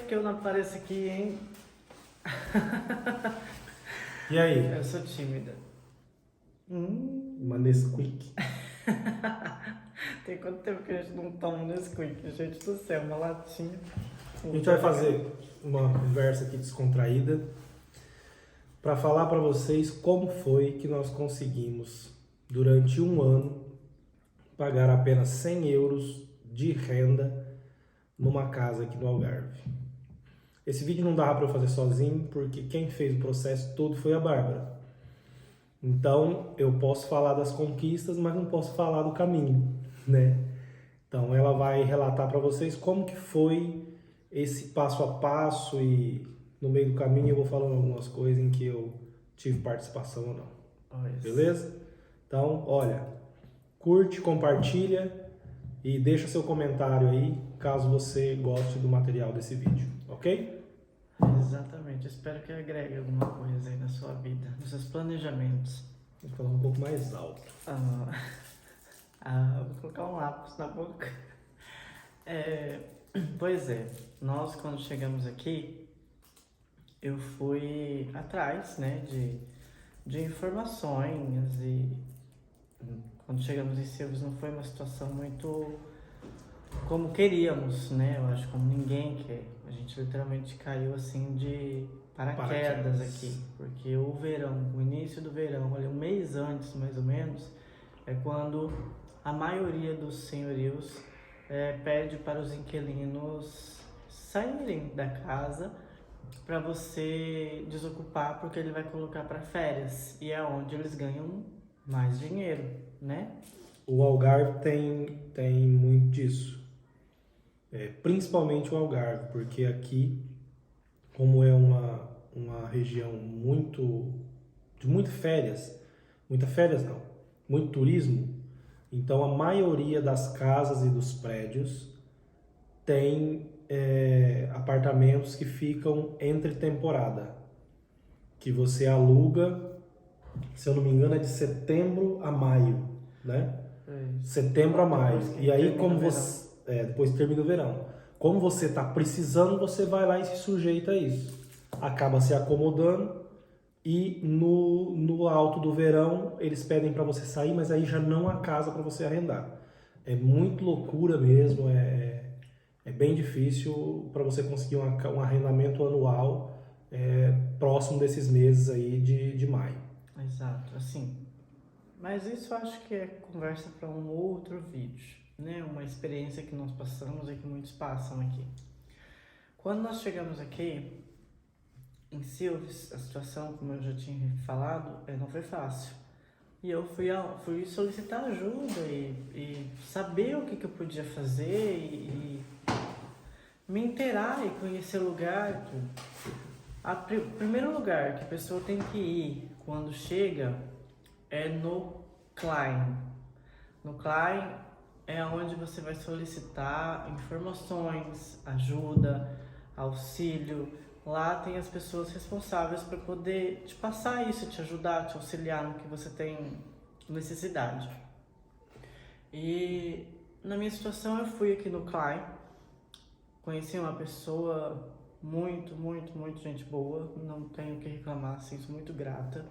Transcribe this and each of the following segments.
que eu não apareço aqui, hein? E aí? Eu sou tímida. Uma Nesquik. Tem quanto tempo que a gente não toma Nesquik? Gente do céu, uma latinha. A gente vai fazer uma conversa aqui descontraída para falar para vocês como foi que nós conseguimos, durante um ano, pagar apenas 100 euros de renda numa casa aqui no Algarve. Esse vídeo não dava para eu fazer sozinho, porque quem fez o processo todo foi a Bárbara. Então, eu posso falar das conquistas, mas não posso falar do caminho, né? Então, ela vai relatar para vocês como que foi esse passo a passo e no meio do caminho eu vou falando algumas coisas em que eu tive participação ou não. Beleza? Então, olha, curte, compartilha e deixa seu comentário aí, caso você goste do material desse vídeo, ok? Exatamente. Espero que agregue alguma coisa aí na sua vida, nos seus planejamentos. Vou falar um pouco mais alto. Vou colocar um lápis na boca. Pois é, nós quando chegamos aqui, eu fui atrás, né, de informações e quando chegamos em Silves não foi uma situação muito como queríamos, né? Eu acho como ninguém quer. A gente literalmente caiu assim de paraquedas aqui, porque o verão, o início do verão, ali um mês antes mais ou menos, é quando a maioria dos senhorios pede para os inquilinos saírem da casa para você desocupar, porque ele vai colocar para férias e é onde eles ganham mais dinheiro, né? O Algarve tem muito disso. Principalmente o Algarve, porque aqui, como é uma região de muitas férias, muito turismo, então a maioria das casas e dos prédios tem apartamentos que ficam entre temporada, que você aluga, se eu não me engano, é de setembro a maio, né? Setembro a maio. E aí, como você... depois termina o verão. Como você está precisando, você vai lá e se sujeita a isso. Acaba se acomodando e no alto do verão eles pedem para você sair, mas aí já não há casa para você arrendar. É muito loucura mesmo, é bem difícil para você conseguir um arrendamento anual próximo desses meses aí de maio. Exato, assim. Mas isso eu acho que é conversa para um outro vídeo, né? Uma experiência que nós passamos e que muitos passam aqui. Quando nós chegamos aqui em Silves, a situação, como eu já tinha falado, não foi fácil. E eu fui solicitar ajuda e saber o que eu podia fazer e me inteirar e conhecer o lugar. O primeiro lugar que a pessoa tem que ir quando chega é no Klein. No Klein é onde você vai solicitar informações, ajuda, auxílio. Lá tem as pessoas responsáveis para poder te passar isso, te ajudar, te auxiliar no que você tem necessidade. E na minha situação eu fui aqui no Klein, conheci uma pessoa muito gente boa, não tenho o que reclamar, assim, sou muito grata.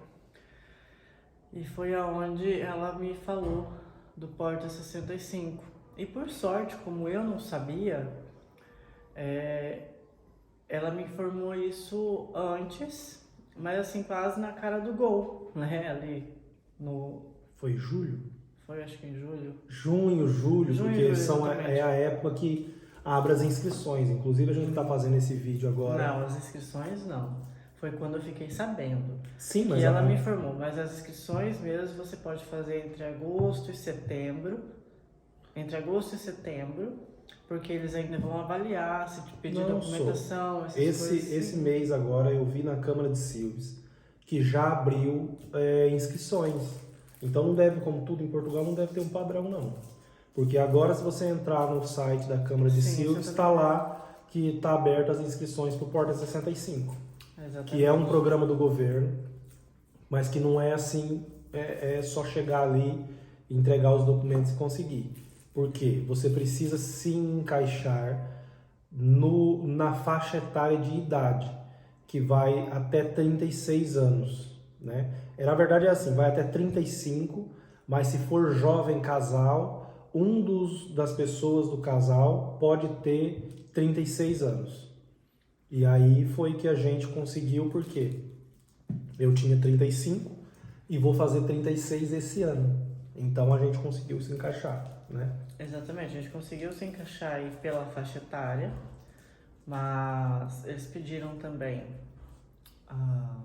E foi aonde ela me falou do Porta 65. E por sorte, como eu não sabia, ela me informou isso antes, mas assim, quase na cara do gol, né? Ali no... Foi julho? Foi, acho que em julho. Junho, julho, porque julho, é a época que abre as inscrições. Inclusive a gente está fazendo esse vídeo agora. Não, as inscrições não. Foi quando eu fiquei sabendo. Sim, mas que ela me informou, mas as inscrições mesmo você pode fazer entre agosto e setembro. Entre agosto e setembro, porque eles ainda vão avaliar se te pedir documentação, essas coisas. Esse mês agora eu vi na Câmara de Silves que já abriu inscrições. Então não deve, como tudo em Portugal, não deve ter um padrão não. Porque agora se você entrar no site da Câmara de Silves, está lá que está aberta as inscrições para o Porta 65. Exatamente. Que é um programa do governo, mas que não é assim, é só chegar ali, entregar os documentos e conseguir. Por quê? Você precisa se encaixar na faixa etária de idade, que vai até 36 anos, né? Na verdade é assim, vai até 35, mas se for jovem casal, das pessoas do casal pode ter 36 anos. E aí foi que a gente conseguiu, porque eu tinha 35 e vou fazer 36 esse ano. Então a gente conseguiu se encaixar, né? Exatamente, a gente conseguiu se encaixar aí pela faixa etária, mas eles pediram também ah,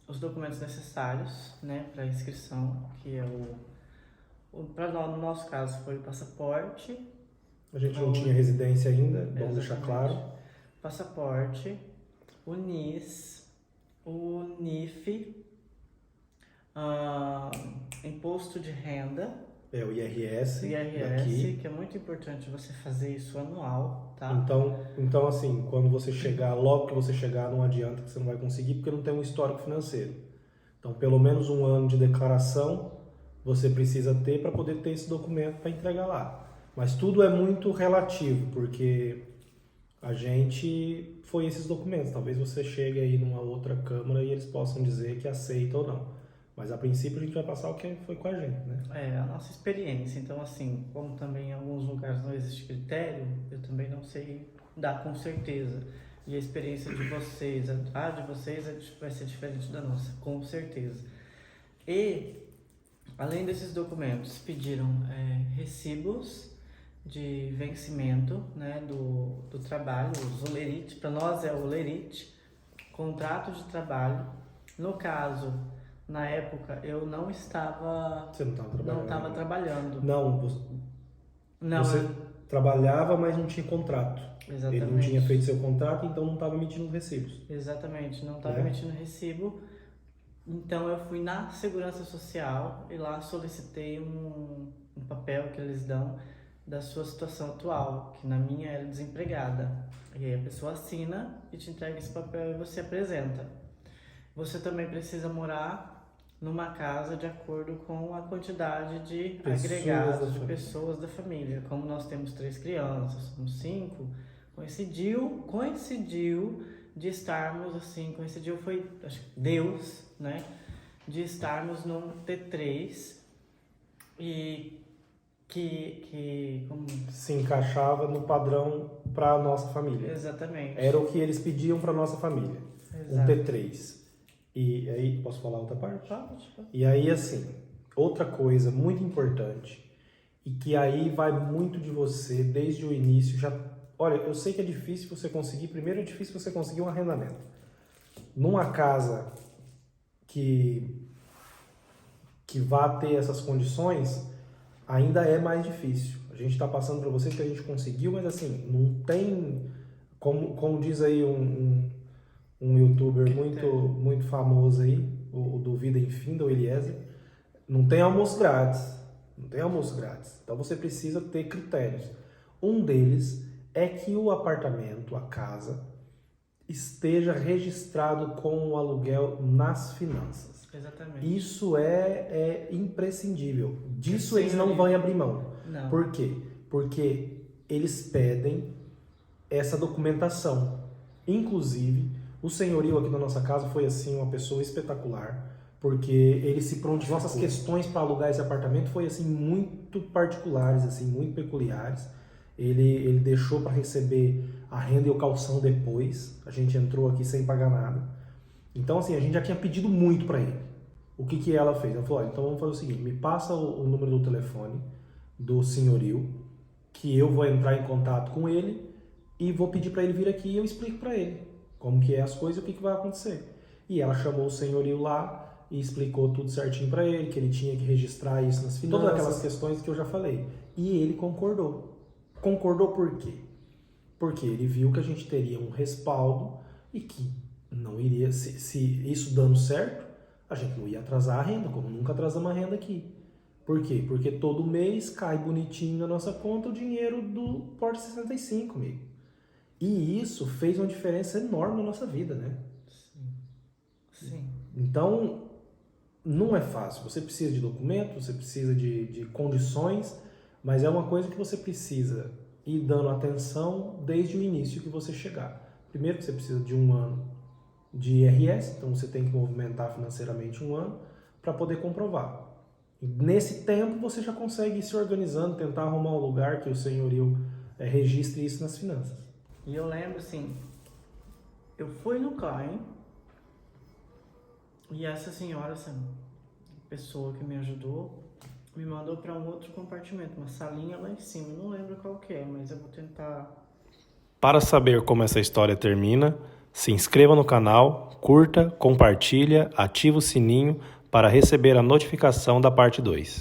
os documentos necessários, né, para inscrição, que é no nosso caso foi o passaporte. A gente não tinha residência ainda, bom deixar claro. Passaporte, o NIS, o NIF, imposto de renda, o IRS, daqui, que é muito importante você fazer isso anual, tá? Então assim, quando você chegar, logo que você chegar, não adianta que você não vai conseguir, porque não tem um histórico financeiro. Então, pelo menos 1 ano de declaração você precisa ter para poder ter esse documento para entregar lá. Mas tudo é muito relativo, porque a gente foi esses documentos. Talvez você chegue aí numa outra câmara e eles possam dizer que aceita ou não. Mas a princípio a gente vai passar o que foi com a gente, né? É, a nossa experiência. Então, assim, como também em alguns lugares não existe critério, eu também não sei dar com certeza. E a experiência de vocês, de vocês vai ser diferente da nossa, com certeza. E, além desses documentos, pediram recibos de vencimento, né, do trabalho, os olerite, para nós é o olerite, contrato de trabalho. No caso, na época, eu não estava... Você não estava trabalhando? Não estava trabalhando. Não, você trabalhava, mas não tinha contrato. Exatamente. Ele não tinha feito seu contrato, então não estava emitindo recibos. Exatamente, não estava emitindo recibo. Então eu fui na Segurança Social e lá solicitei um papel que eles dão da sua situação atual, que na minha era desempregada. E aí a pessoa assina e te entrega esse papel e você apresenta. Você também precisa morar numa casa de acordo com a quantidade de agregados de pessoas da família. Como nós temos 3 crianças, somos 5, coincidiu de estarmos assim, foi, acho que Deus, né? De estarmos num T3 e que como... se encaixava no padrão para a nossa família. Exatamente. Era o que eles pediam para nossa família. Exato. Um T3. E aí, posso falar outra parte? Pode. E aí, assim, outra coisa muito importante, e que aí vai muito de você desde o início. Olha, eu sei que é difícil você conseguir, primeiro é difícil você conseguir um arrendamento. Numa casa que vá ter essas condições, ainda é mais difícil. A gente está passando para vocês que a gente conseguiu, mas assim, não tem, como diz aí um youtuber muito famoso aí, o do Vida Enfim, do Eliezer, não tem almoço grátis. Não tem almoço grátis. Então você precisa ter critérios. Um deles é que o apartamento, a casa, esteja registrado com o aluguel nas finanças. Exatamente. Isso é imprescindível. Disso eles não vão abrir mão. Não. Por quê? Porque eles pedem essa documentação. Inclusive, o senhorio aqui na nossa casa foi assim uma pessoa espetacular, porque ele se prontificou. Nossas questões para alugar esse apartamento foi assim muito particulares, assim muito peculiares. Ele deixou para receber a renda e o calção depois. A gente entrou aqui sem pagar nada. Então assim, a gente já tinha pedido muito para ele. O que ela fez? Ela falou: então vamos fazer o seguinte, me passa o número do telefone do senhorio, que eu vou entrar em contato com ele e vou pedir para ele vir aqui e eu explico para ele como que é as coisas e o que vai acontecer. E ela chamou o senhorio lá e explicou tudo certinho para ele, que ele tinha que registrar isso nas finanças. Todas aquelas questões que eu já falei. E ele concordou. Concordou por quê? Porque ele viu que a gente teria um respaldo e que não iria, se isso dando certo, a gente não ia atrasar a renda, como nunca atrasamos a renda aqui. Por quê? Porque todo mês cai bonitinho na nossa conta o dinheiro do Porta 65, amigo. E isso fez uma diferença enorme na nossa vida, né? Sim. Então, não é fácil. Você precisa de documentos, você precisa de condições, mas é uma coisa que você precisa ir dando atenção desde o início que você chegar. Primeiro que você precisa de 1 ano de IRS, então você tem que movimentar financeiramente 1 ano para poder comprovar. E nesse tempo você já consegue ir se organizando, tentar arrumar um lugar que o senhorio registre isso nas finanças. E eu lembro assim, eu fui no Klein e essa senhora, essa pessoa que me ajudou, me mandou para um outro compartimento, uma salinha lá em cima. Eu não lembro qual que é, mas eu vou tentar. Para saber como essa história termina, se inscreva no canal, curta, compartilha, ativa o sininho para receber a notificação da parte 2.